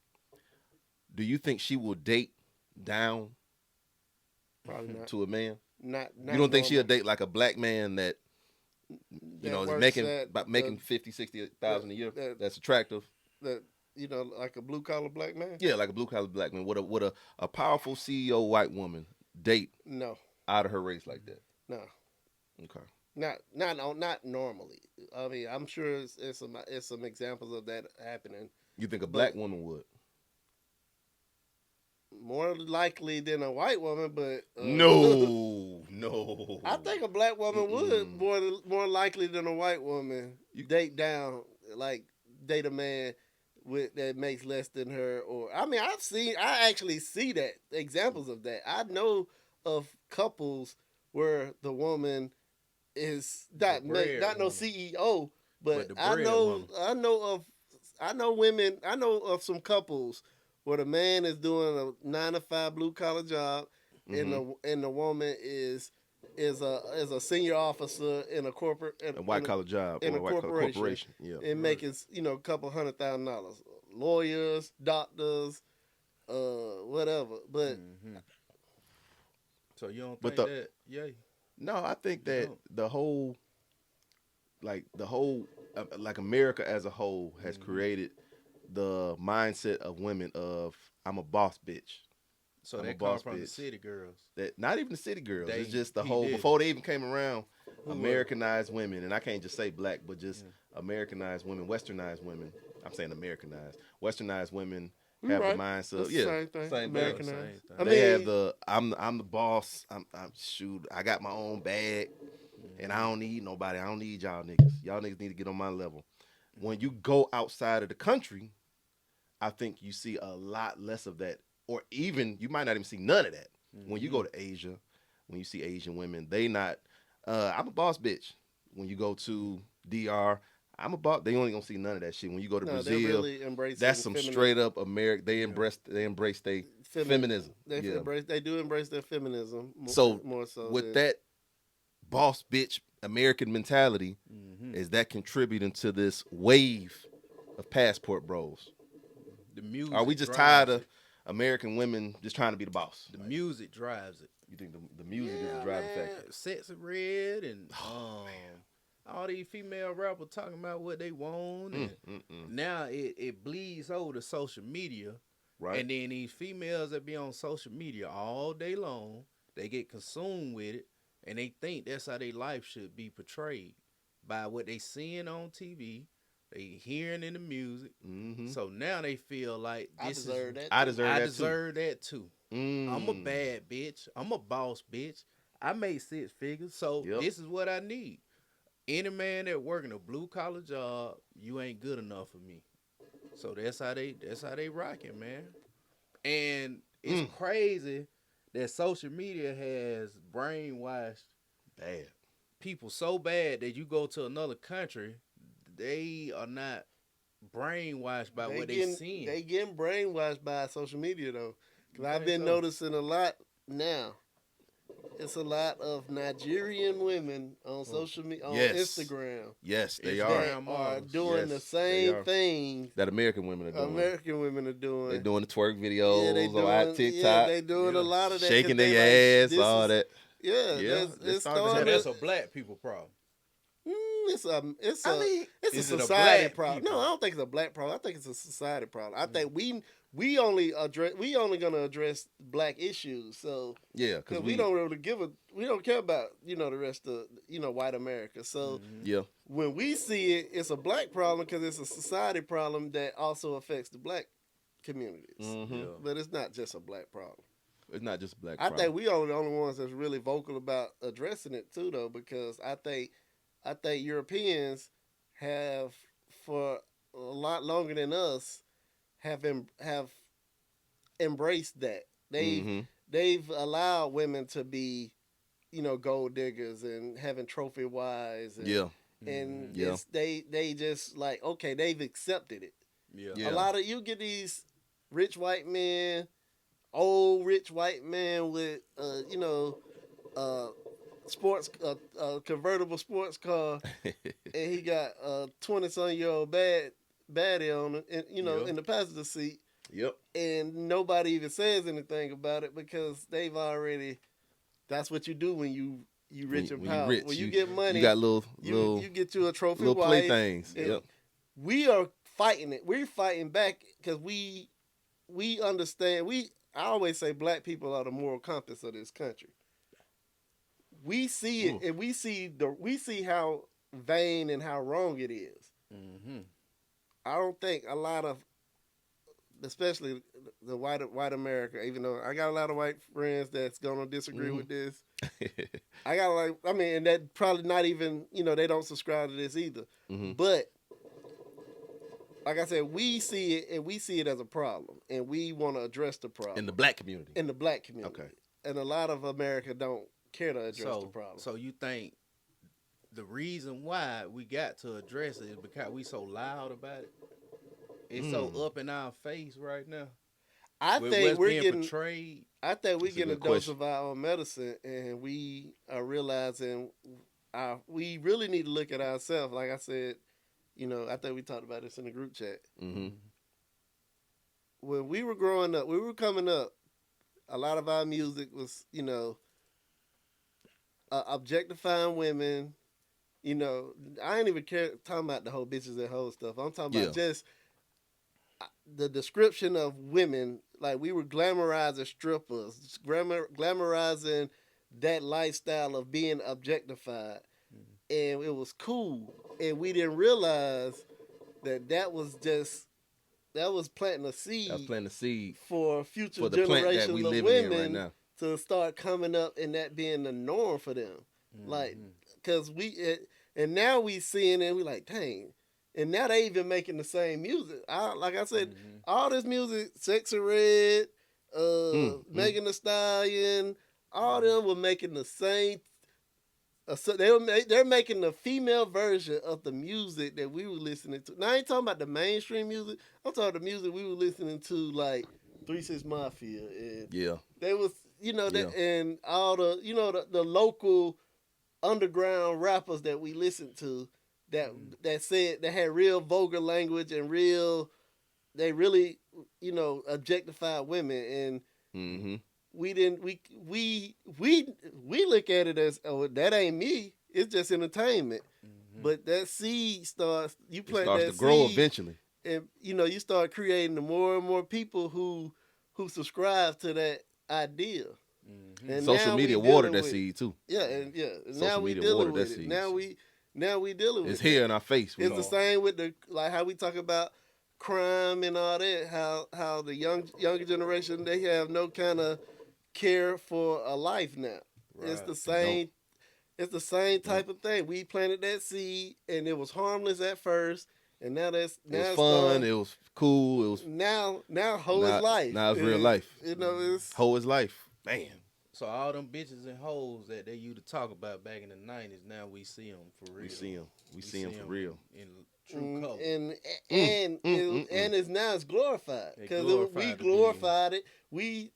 Do you think she will date down Probably not. to a man? Not You don't think she'll normal. date like a black man that That is works making at about making the- 50,000, 60,000 a year? that- That's attractive. that like a blue collar black man. Yeah, like a blue collar black man. Would a powerful CEO white woman date No, out of her race like that? no, Okay. not normally. I mean, I'm sure it's some examples of that happening. You think a black woman would? More likely than a white woman, but No. I think a black woman would Mm-mm. more likely than a white woman date down, like date a man that makes less than her. Or I mean, I actually see that examples of that. I know of couples where the woman is not bread no woman. CEO, but But the I bread know woman. I know women. I know of some couples where the man is doing a 9 to 5 blue collar job, and the woman is a senior officer in a corporate A white collar job in or a a white collar corporation. corporation. Yeah. and making a couple $100,000. Lawyers, doctors, whatever. But Mhm. So you don't But think that? Yeah. No, I think You that don't. the whole like America as a whole has created the mindset of women of I'm a boss bitch. So I'm a that come boss from the bitch. city girls. That not even the city girls. They- It's just the P. whole Diddy. before they even came around, Who was it? Americanized women, and I can't just say black, but just Americanized women, westernized women. I'm saying Americanized. Westernized women have right. the mindset. That's the Yeah, same thing. same thing. Americanized. Same thing. I They mean, have the I'm the boss. I'm shoot. I got my own bag, and I don't need nobody. I don't need y'all niggas. Y'all niggas need to get on my level. When you go outside of the country, I think you see a lot less of that, or even you might not even see none of that. When you go to Asia, when you see Asian women, they not. I'm a boss bitch. When you go to DR, I'm a boss. They only gonna see none of that shit. When you go to no, they're Brazil, really embracing that's some feminism. straight up American. They embrace their feminism. They Yeah. they do embrace their feminism. So, more so with than- that boss bitch American mentality, Mhm. is that contributing to this wave of passport bros? The music. Are we just drives tired of it. American women just trying to be the boss? The music drives it? You think the music is the driving factor? Sexy Red and all these female rappers talking about what they want, and now it bleeds over to social media, Right. and then these females that be on social media all day long, they get consumed with it, and they think that's how their life should be portrayed by what they seeing on TV, they hearing in the music. Mm-hmm. So now they feel like I this deserve is that. I too. deserve I that deserve that too. too. I'm a bad bitch. I'm a boss bitch. I made 6 figures, so Yep. this is what I need. Any man that working a blue collar job, you ain't good enough for me. So that's how they rocking, man. And it's crazy that social media has brainwashed Bad. people so bad that you go to another country, they are not brainwashed by what they seeing. They getting brainwashed by social media though, because I've think been so? noticing a lot now. It's a lot of Nigerian women on social media, on Yes. Instagram, Yes, they Instagram. are. that are models. doing the Yes, they same are. things That American women are doing. American women are doing. They doing the twerk videos they on TikTok, Yeah, they doing a Yeah. lot of that. 'cause shaking they their like, ass, this all is- that. Yeah, Yeah, it's it's starting to So starting happen. to. that's a black people problem. It's a I mean, it's is a it a society black problem. people? No, I don't think it's a black problem. I think it's a society problem. I think we only gonna address black issues. So yeah, because because we don't really we don't care about the rest of white America. So yeah, when we see it, it's a black problem because it's a society problem that also affects the black communities. Mhm. But it's not just a black problem. It's not just black. I problem. think we are the only ones that's really vocal about addressing it too, though, because I think Europeans have for a lot longer than us have embraced that. Mhm. they've allowed women to be, gold diggers and having trophy wives. And, Yeah. and Yeah. they just like, okay, they've accepted it. Yeah. A lot of you get these rich white men, old rich white men with uh convertible sports car, and he got a 20-some-year-old baddie on it, and Yeah. in the passenger seat, Yep. and nobody even says anything about it because they've already. That's what you do when you rich and When you powerful. rich, When you get money, you got little you get you a trophy little wife. playthings. and Yep. We are fighting it. We're fighting back because we understand. I always say black people are the moral compass of this country. We see it, Ooh. and we see how vain and how wrong it is. Mm-hmm. I don't think a lot of, especially the white America, even though I got a lot of white friends that's gonna disagree with this. I got and that probably not even, they don't subscribe to this either. But like I said, we see it, and we see it as a problem, and we want to address the problem In the black community. In the black community. Okay. And a lot of America don't care to address the problem. So you think the reason why we got to address it is because we so loud about it? It's so up in our face right now. I With think what's we're being getting portrayed. I think we're That's a getting a good dose question. of our own medicine, and we are realizing we really need to look at ourselves. Like I said, I think we talked about this in the group chat. Mm-hmm. When we were growing up, we were coming up, a lot of our music was, objectifying women. I ain't even care talking about the whole bitches and hoes stuff. I'm talking about just the description of women. Like, we were glamorizing strippers, glamorizing that lifestyle of being objectified, and it was cool. And we didn't realize that was planting a seed. That's planting a seed for future for the plant that generations we of living in women right now. to start coming up and that being the norm for them. Like, because and now we seeing it, we like, dang. And now they even making the same music. Like I said, all this music, Sexy Red, Megan Thee Stallion, all them were making the same. They're making the female version of the music that we were listening to. Now I ain't talking about the mainstream music. I'm talking about the music we were listening to, like 3 6 Mafia, and they was and all the the local underground rappers that we listened to that said that had real vulgar language and they really objectified women, and we didn't we look at it as, oh, that ain't me, it's just entertainment. But that seed starts to grow eventually, and you start creating the more and more people who subscribe to that idea. And social media watered that seed too. And Social now we media dealing watered with that it. seed. Now we dealing with it. It's here in our face. It's the same with how we talk about crime and all that. How the younger generation, they have no kind of care for a life now. Right. It's the same. It's the same type of thing. We planted that seed, and it was harmless at first, and now it was fun. It was cool. It was now hoe is life. Now it's real life. It's hoe is life. Man. So all them bitches and hoes that they used to talk about back in the 90s, now we see them for real. We see them for real. In true color. And it's now it's glorified because we glorified it. We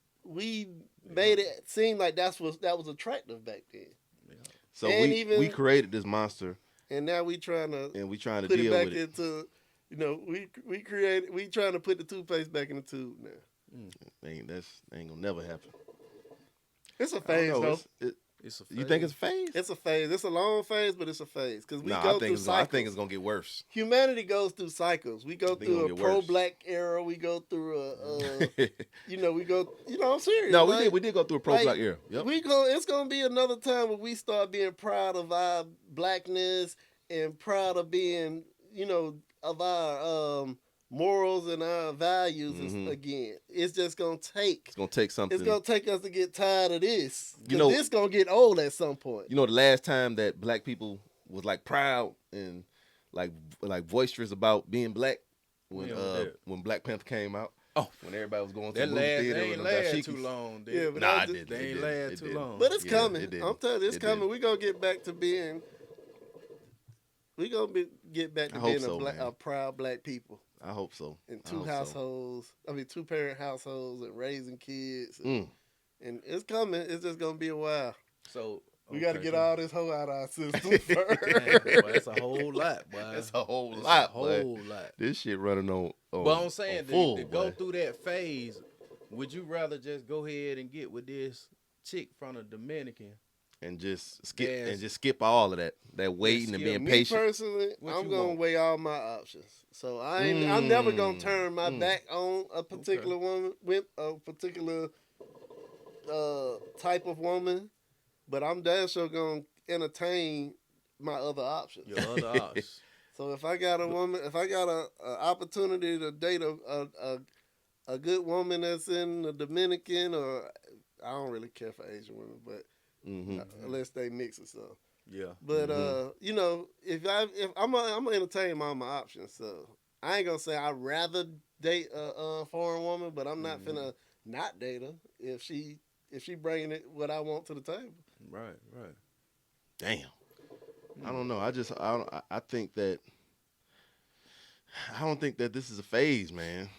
made it seem like that was attractive back then. Yeah. So we created this monster, and now we trying to put deal it back with it. Into we trying to put the toothpaste back in the tube now. Ain't gonna never happen. It's a phase, though. It's a phase. You think it's a phase? It's a phase. It's a long phase, but it's a phase because we go through cycles. I think it's gonna get worse. Humanity goes through cycles. We go through a pro-black era. We go through we go. I'm serious. No, we did go through a pro-black era. Yep. It's gonna be another time where we start being proud of our blackness and proud of being, of our morals and our values again. It's just gonna take. It's gonna take something. It's gonna take us to get tired of this. This gonna get old at some point. The last time that black people was like proud and like boisterous about being black when Black Panther came out. when everybody was going to that the movie last theater they with ain't them last dashikis. too long. Dude. Yeah, but Nah, I it just- didn't. They It ain't didn't. last It too didn't. long. But it's Yeah, coming. it didn't. I'm telling you, it's It coming. didn't. We're gonna get back to being. Get back I to hope being so, man. a proud black people I hope so. in I two hope so. households. I mean, two parent households and raising kids. Mm. And it's coming. It's just gonna be a while. So We got to get all. all this hoe out of our system Damn, first. boy, that's a whole lot, boy. That's a whole That's lot, a whole lot. This shit running on. But I'm saying, full, to go boy. through that phase, would you rather just go ahead and get with this chick from the Dominican? And just skip Yes. and just skip all of that waiting and skip. being Me patient. personally, What I'm you gonna want? weigh all my options. So I'm never gonna turn my Mm. back on a particular woman, with a particular type of woman, but I'm damn sure gonna entertain my other options. Your other options. So if I got a woman, if I got a opportunity to date a good woman that's in the Dominican, or I don't really care for Asian women, but Mm-hmm. unless they mix or something. Yeah. But you know, if I'm gonna entertain all my options. So I ain't gonna say I'd rather date a foreign woman, but I'm not finna not date her if she bringing it what I want to the table. Right. Damn. I don't know. I think that. I don't think that this is a phase, man.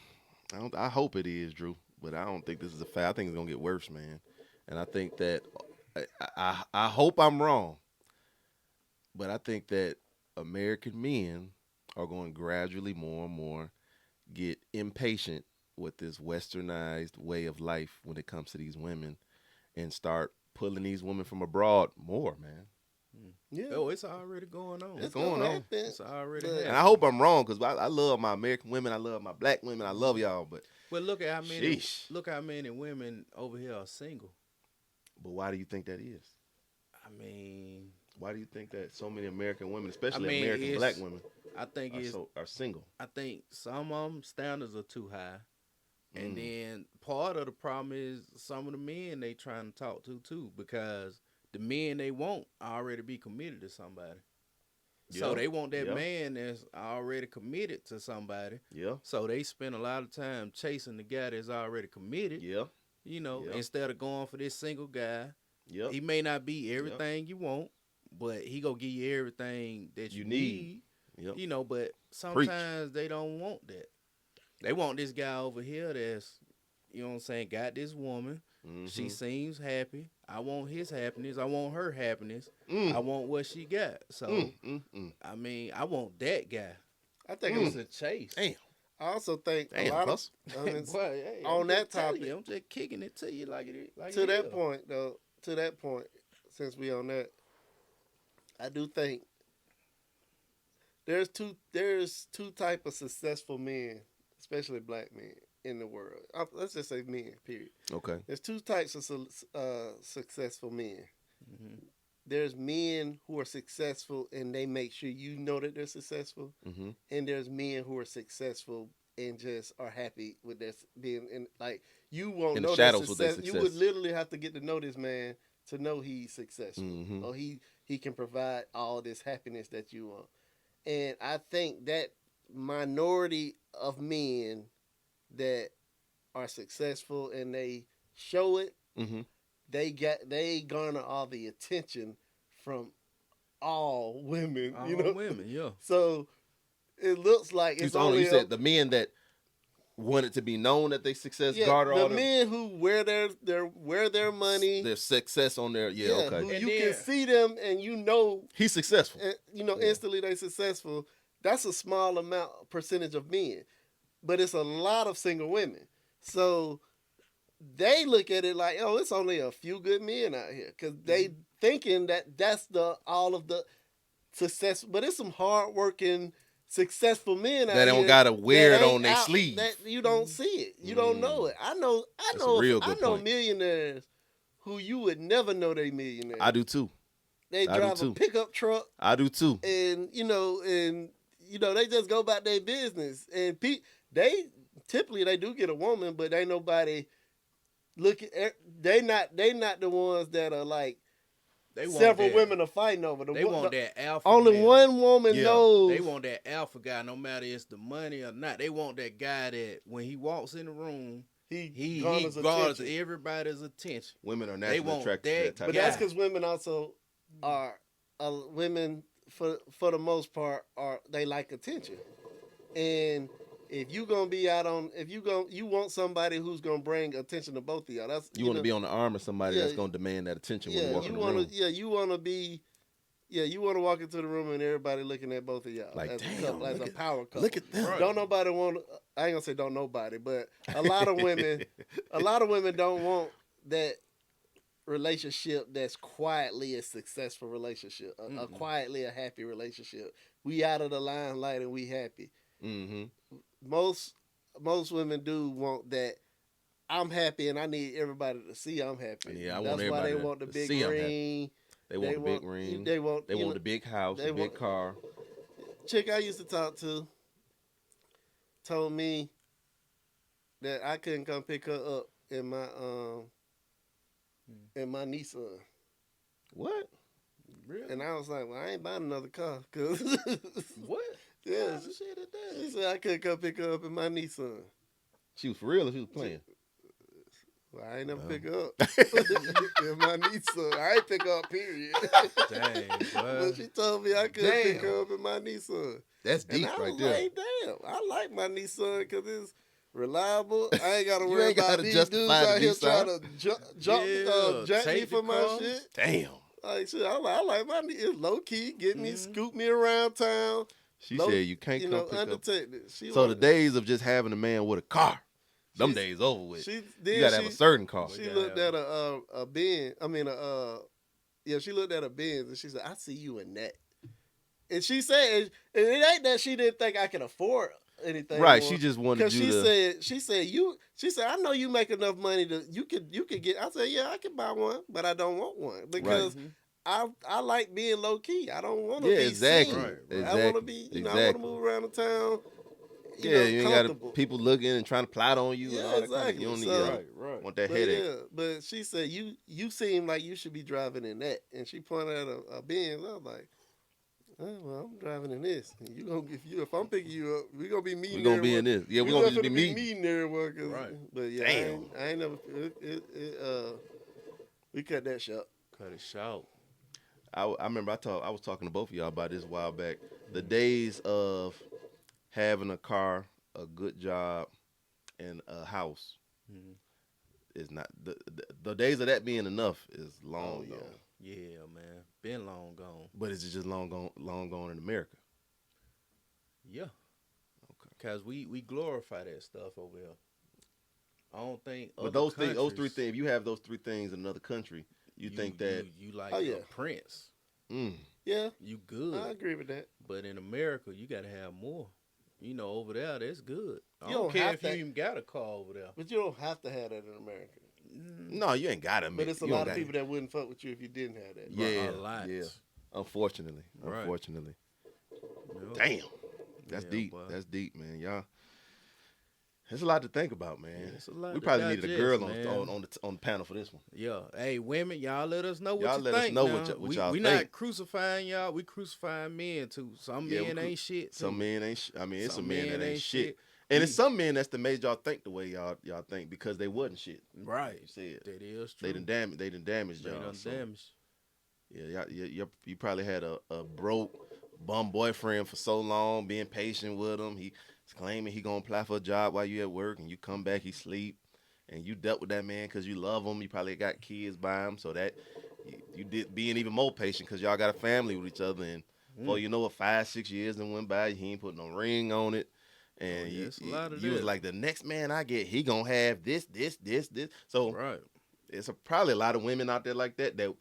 I hope it is, Drew, but I don't think this is a phase. I think it's gonna get worse, man. And I think that I hope I'm wrong, but I think that American men are going to gradually more and more get impatient with this westernized way of life when it comes to these women, and start pulling these women from abroad more, man. Yeah, Oh, it's already going on. It's going on. happen. It's already But- happening. And I hope I'm wrong, because I love my American women, I love my black women, I love y'all, but Well, look at how many. Sheesh. Look how many women over here are single. why do you think that is? I mean, Why do you think that so many American women, especially I mean, American it's- black women, I think it's. are single? I think some of them standards are too high, and Mm. then part of the problem is some of the men they trying to talk to too, because the men they want already be committed to somebody. So Yeah, they want that yeah. man that's already committed to somebody. Yeah, So they spend a lot of time chasing the guy that's already committed. yeah, You know, Yeah. instead of going for this single guy. yeah. He may not be everything you want, but he gonna give you everything that you You need. need. Yep. You know, but sometimes they don't want that. They want this guy over here that's, you know what I'm saying, got this woman. She Mhm. seems happy. I want his happiness. I want her happiness. Mm. I want what she got. So, Mm. I mean, I want that guy. I think It's a chase. Damn. I also think a Damn, lot Hus. of I mean, Boy, hey, on I'm that just telling topic- you, I'm just kicking it to you like it is. Like to it that is. point though. To that point, since we on that, I do think there's two type of successful men, especially black men in the world. Let's just say men. Period. Okay. There's two types of successful men. Mhm. There's men who are successful and they make sure you know that they're successful, Mm-hmm. and there's men who are successful and just are happy with their being in. Like you won't In the know their shadows with their success. You would success. literally have to get to know this man to know he's successful, Mhm. or he can provide all this happiness that you want. And I think that minority of men that are successful and they show it, Mm-hmm. they garner all the attention from all women. All you know, women, yeah. so it looks like it's only You said the men that wanted to be known that they success garner the all men who wear their money. their success on their okay. Who And you then- can see them and you know, He's successful. Yeah. Instantly they successful. That's a small percentage of men, but it's a lot of single women. So they look at it like, oh, it's only a few good men out here, because they thinking that that's all of the success, but it's some hardworking, successful men out That here don't gotta wear that it ain't on their out- sleeve. That you don't see it, you don't know it. I know a real good point. millionaires who you would never know they millionaires. I do too. They I do drive a too. pickup truck, I do too. and they just go about their business. And they typically they do get a woman, but ain't nobody looking. They not the ones that are like They want several that. women are fighting over. They want that alpha. Only male. one woman Yeah. knows. They want that alpha guy, no matter it's the money or not. They want that guy that when he walks in the room, he garners garners attention. everybody's attention. Women are They naturally want attracted to that that type But of that's guy. because women also are women for the most part they like attention, and if you gonna be out on you want somebody who's gonna bring attention to both of y'all. That's You want to be on the arm of somebody Yeah. that's going to demand that attention when yeah you walk you in the want room. to you want to walk into the room and everybody looking at both of y'all Like, as damn, a couple, as look a at- power couple. Look at them. Right. Don't nobody want. I ain't gonna say don't nobody, but a lot of women don't want that relationship that's quietly a successful relationship, a quietly a happy relationship. We out of the limelight and we happy. Mm-hmm. Most women do want that. I'm happy and I need everybody to see I'm happy. Yeah, I That's want why everybody they to want the big see I'm happy. ring. They want the big ring. They want the big house, the big car. Chick I used to talk to told me that I couldn't come pick her up in my Nissan. What? Really? And I was like, well, I ain't buying another car. Cause What? yeah, What shit is that? she said I couldn't come pick her up in my Nissan. She was for real or she was playing? Well, I ain't never pick her up in my Nissan. I ain't pick her up, period. Dang, But boy. she told me I couldn't pick Damn. her up in my Nissan. That's And deep I right was there. like, damn, I like my Nissan because it's reliable. I ain't got to You worry ain't gotta about these dudes justify the out here Nissan. trying to Yeah, jack me take the for my car. shit. Damn. Like, shit, I like my Nissan. It's low key, get me, scoop me around town. She Low- said you can't come pick up. undetected. So the days of just having a man with a car, them days over with. You gotta have a certain car. She looked at a Benz. I mean, she looked at a Benz and she said, "I see you in that." And she said, and it ain't that she didn't think I could afford anything. Right, more. she just wanted you to. She said, I know you make enough money to you could get. I said, yeah, I can buy one, but I don't want one because I like being low key. I don't want to be exactly. seen. Right, I want to be, I want to move around the town. You ain't got people looking and trying to plot on you. Yeah, and all that exactly. Kind of, you don't need Right. want that But headache. yeah, but she said you seem like you should be driving in that, and she pointed at a Benz. I was like, oh, well, I'm driving in this. And if I'm picking you up, we gonna be meeting. We gonna be in this. Yeah, we gonna just be meeting everyone. Right. But yeah, Damn. I ain't never. We cut that short. Cut it short. I remember I was talking to both of y'all about this a while back. The days of having a car, a good job, and a house is not the days of that being enough is long gone. Yeah, man. Been long gone. But it's just long gone in America. Yeah. Okay. Cause we glorify that stuff over here. I don't think. But those three things. If you have those three things in another country, you think that you like Oh, yeah. a prince. Yeah, You good. I agree with that. But in America, you gotta have more. You know, over there, that's good. I You don't don't care have if to- you even got a car over there. But you don't have to have that in America. no, you ain't got to. But it's a lot of people that wouldn't fuck with you if you didn't have that. Yeah, A lot. yeah. Unfortunately. Right. Yep. Damn. That's Yeah, deep. boy. That's deep, man. Y'all. There's a lot to think about, man. Yeah, it's a lot we to probably needed a digest, girl man. on the panel for this one. Yeah. Hey, women, y'all let us know what Y'all you let us think. know now. what y'all we think. not crucifying y'all. We crucifying men too. Some men ain't shit. Too. Some men ain't. I mean, it's Some some men that ain't shit. We- And it's some men that's the made y'all think the way y'all think because they wasn't shit. Right. You said That is true. they done damaged. They done damaged They y'all. done So, damaged. yeah, you probably had a broke bum boyfriend for so long, being patient with him. He's claiming he gonna apply for a job while you at work, and you come back, he sleep, and you dealt with that man because you love him. You probably got kids by him, so that you did being even more patient because y'all got a family with each other. And before you know it, 5-6 years then went by, he ain't put no ring on it. And yeah, it's a lot of you was that. like, the next man I get, he gonna have this. So Right. it's probably a lot of women out there like that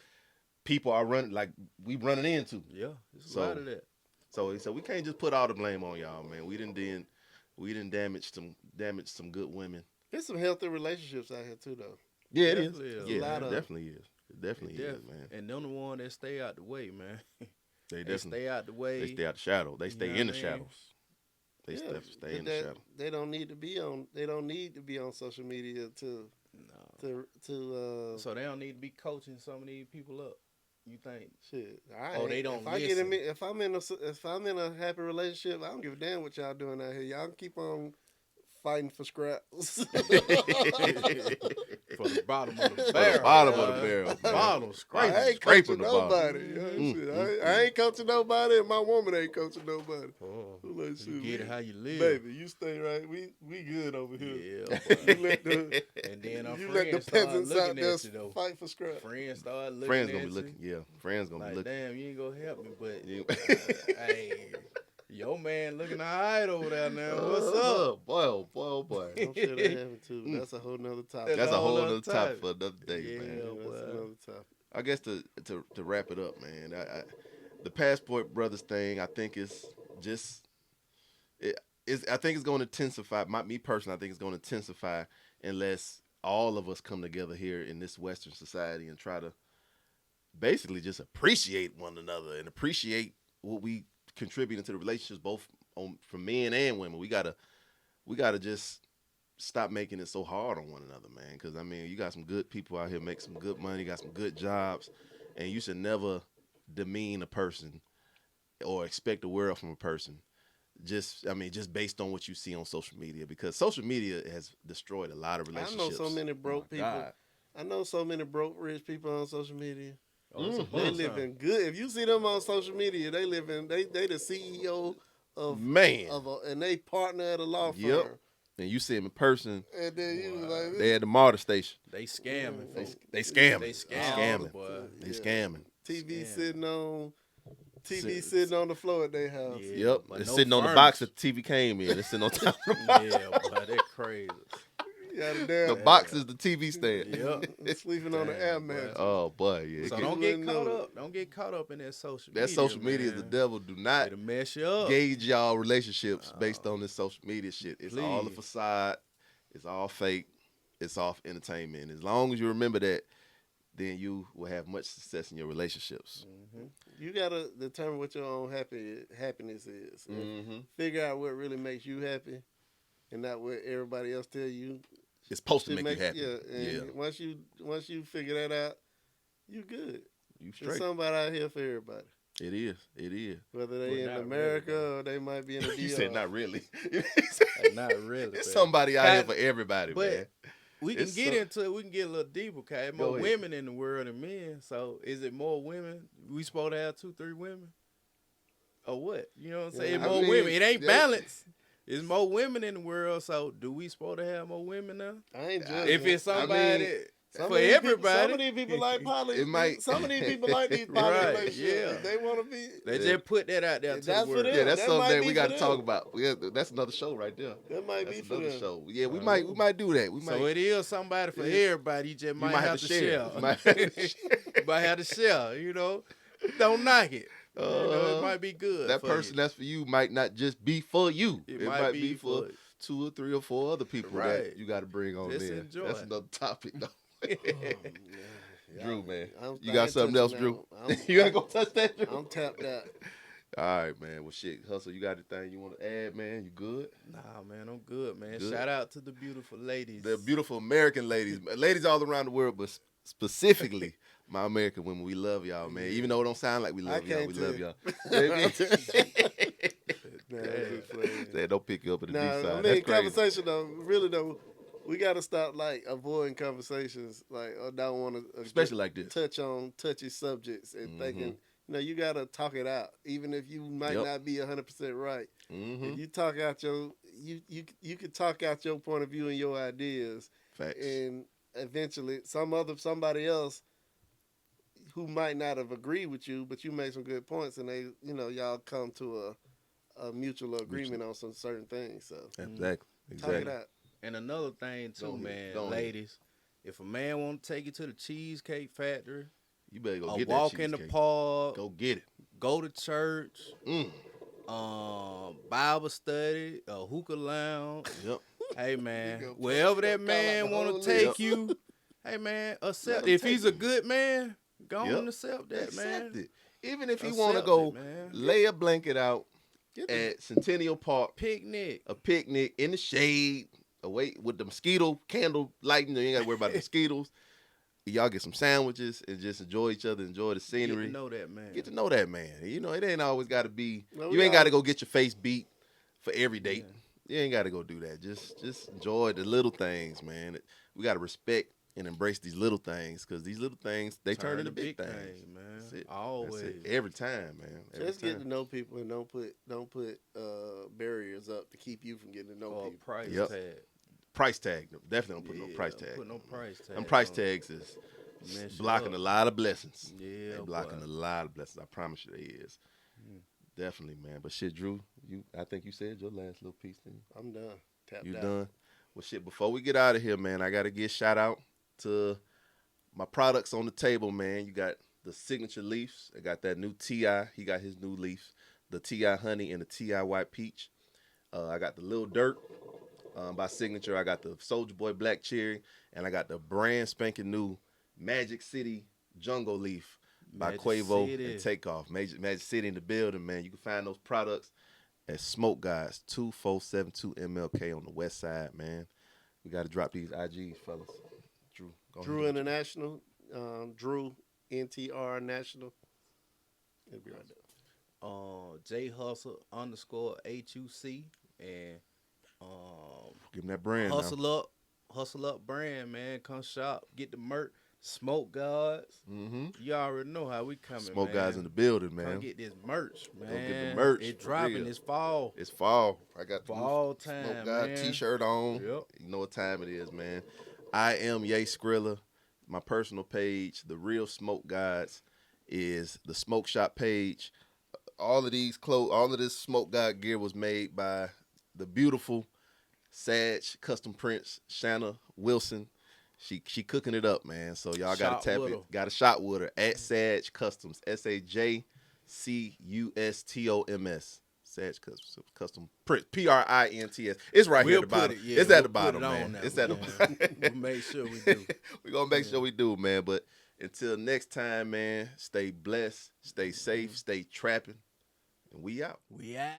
people are running, like we running into. Yeah. It's a So- lot of that. So we can't just put all the blame on y'all, man. We didn't damage some good women. There's some healthy relationships out here too, though. Yeah, it Definitely is. is. Yeah, A lot it of- definitely is. It definitely is, man. And them the one that stay out the way, man. They They definitely stay out the way. they stay out the shadow. They stay know in the what I mean? shadows. They stay but in the shadow. They don't need to be on. They don't need to be on social media No. to So they don't need to be coaching some of these people up. You think? Shit. They don't if I get listen. if I'm in a happy relationship, I don't give a damn what y'all doing out here. Y'all can keep on fighting for scraps. For the bottom of the For barrel. the bottom of the boy. barrel, man. Bottom I scraping. ain't Scraping coaching the bottom. nobody. You know, Mm, shit. mm, I ain't coaching nobody, and my woman ain't coaching nobody. Oh, I'm like, you shit, get it how you live. baby, you stay right. We good over here. Yeah, You boy. let the And then our you let the friends start peasants out looking there at you though. fight for scraps. Friends start looking Friends at gonna be you. looking. Yeah, friends gonna Like, be looking. damn, you ain't gonna help me, but You- hey, your man looking alright over there now. What's up? Boy, oh boy, oh boy. I'm sure that happened too. But that's a whole nother topic. That's a whole whole other other topic topic. for another day, Yeah. man. That's boy. another topic. I guess to wrap it up, man. The Passport Brothers thing, I think is just I think it's going to intensify. Me personally, I think it's going to intensify unless all of us come together here in this Western society and try to basically just appreciate one another and appreciate what we contribute into the relationships, both from men and women. We gotta just stop making it so hard on one another, man. Because I mean, you got some good people out here, make some good money, got some good jobs, and you should never demean a person or expect the world from a person. Just based on what you see on social media, because social media has destroyed a lot of I relationships. know so many broke people. God. I know so many broke rich people on social media. Oh, it's a They bunch, living good. If you see them on social media, they living. They the CEO of Man, and they partner at a law firm. Yep. And you see them in person, And then you was like, they at the MARTA station. They scamming. They, folks. they scamming. They scamming. boy. They Yeah. scamming. TV Scam. sitting on the floor at their house. Yeah, Yep. but They're no sitting on the furniture. box that the TV came in. They're sitting on top of the box. Yeah, boy, that crazy. Yeah, the The damn box is the TV stand. Yep. sleeping on the Damn, air boy. mattress. Oh boy, yeah. So Get- don't You get wouldn't caught know. up. Don't get caught up in that social that media. social media is the man. devil. Do not It'll mess you up. gauge y'all relationships based on this social media shit. It's all a Please. facade. It's all fake. It's all for entertainment. As long as you remember that, then you will have much success in your relationships. Mm-hmm. You gotta determine what your own happiness is. And Mm-hmm. figure out what really makes you happy, and not what everybody else tell you. It's supposed to should make you happy. Yeah, and once you figure that out, you good. You There's straight. somebody out here for everybody. It is. It is. Whether they Well, in not America really, or they might be in the You DR. said not really. Not really. It's man. somebody out here Kind- for everybody, but man. We can It's get so- into it. We can get a little deeper, okay? Go More ahead. women in the world than men. So is it more women? We supposed to have 2-3 women? Or what? You know what I'm saying? Yeah, More I mean, women. It ain't yeah. balanced. It's more women in the world. So do we supposed to have more women now? I ain't judging. If it's I somebody mean, Some for of these people- everybody, some of these people like poly. It might- Some of these people like these poly Right, relationships. yeah. If they want to be. they Yeah. just put that out there If to the that's for world. them. Yeah, that's That something might that be we got for to them. talk about. That's another show right there. That might That's be for another them. show. Yeah, we Uh, might do that. We So might. it is somebody for Yeah. everybody. You just You might, have to share. You might have to share. Might have to share. You know, don't knock it. You know, it Uh, might be good. That for person you. that's for you might not just be for you. It It might might be be for for- 2 or 3 or 4 other people Right. that you got to bring on Just there. enjoy That's it. another topic, though. Yeah, Drew, man. I You got ain't something else, touching Drew? that one. You ain't gonna touch that, Drew? I'm tapped out. All right, man. Well, shit, Hustle, you got anything you want to add, man? You good? Nah, man, I'm good, man. Good. Shout out to the beautiful ladies. The beautiful American ladies, ladies all around the world, but specifically my American women. We love y'all, man. Even though it don't sound like we love y'all, can't we tell. love y'all. Nah, I'm just playing. They don't pick you up at the Nah, deep side. I mean, That's crazy. conversation though, really though, we gotta stop like avoiding conversations, like or don't want to, Especially like this. touch on touchy subjects and thinking, you gotta talk it out, even if you might Yep. not be 100% right. Mm-hmm. If you talk out you can talk out your point of view and your ideas, Facts. and eventually somebody else who might not have agreed with you, but you make some good points, and they, y'all come to a mutual agreement on some certain things. So Exactly. talk Exactly. it out. And another thing too, Go ahead. man, Go ahead. ladies, if a man want to take you to the Cheesecake Factory, You better go a get walk that in the cheesecake. park, Go get it. go to church, Mm. Bible study, a hookah lounge. Yep. Hey You man, go- wherever that you go call out man the want whole to take list. you, hey man, accept. him If take he's a good man, go Yep. on and accept that, man. Accept it. Even if you Accept want to it, go man. lay a blanket out Get the- at Centennial Park, Picnic. a picnic in the shade, away with the mosquito candle lighting. You ain't got to worry about the mosquitoes. y'all get some sandwiches and just enjoy each other, enjoy the Get scenery. to know that man. Get to know that man. You know, it ain't always got to be. No, You we ain't got to all- go get your face beat for every date. You ain't got to go do that. Just enjoy the little things, man. We got to respect and embrace these little things because these little things they turn into big things. man. That's it. Always. That's it. Every time, man. Every Just time. get to know people and don't put barriers up to keep you from getting to know Or people. price Yep. tag. Price tag. Definitely don't put no price tag. Put no price tag. Them price on it. tags is Mess you blocking up. a lot of blessings. Yeah, They blocking boy. a lot of blessings. I promise you they is. Definitely, man. But shit, Drew, I think you said your last little piece, didn't you? I'm done. Tapped You out. done? Well, shit, before we get out of here, man, I got to give shout out to my products on the table, man. You got the signature leaves. I got that new T.I. He got his new leaves, the T.I. Honey and the T.I. White Peach. I got the Lil Dirt by Signature. I got the Soulja Boy Black Cherry. And I got the brand spanking new Magic City Jungle Leaf by Magic Quavo City. and Takeoff. Magic City in the building, man. You can find those products at Smoke Guys 2472 MLK on the west side, man. We got to drop these IGs, fellas. Drew, go Drew ahead. International, Drew NTR National. It'll be right there. J Hustle _ HUC and Give them that brand now. Hustle up brand, man. Come shop, get the merch. Smoke Gods. Mm-hmm. You already know how we coming, Smoke man. Guys in the building, Come man. get this merch, man. get the merch, It for dropping real. this fall. It's fall. I got the Fall new time, Smoke Guy man. t-shirt on. Yep. You know what time it is, man. I am Ye Skrilla. My personal page, The Real Smoke Guys, is the Smoke Shop page. All of these all of this Smoke God gear was made by the beautiful Sag Custom Prints, Shanna Wilson. She cooking it up, man. So y'all gotta Shop tap with it. her. Got to shop with her at Sag Customs. SAJCUSTOMS. Sag Custom Print. PRINTS. It's right here We'll at the bottom. put it, yeah, It's at we'll the put bottom, it on man. there, It's at the man. bottom. We'll make sure we do. We're gonna make sure we do, man. But until next time, man, stay blessed, stay safe, stay trapping, and we out. We out.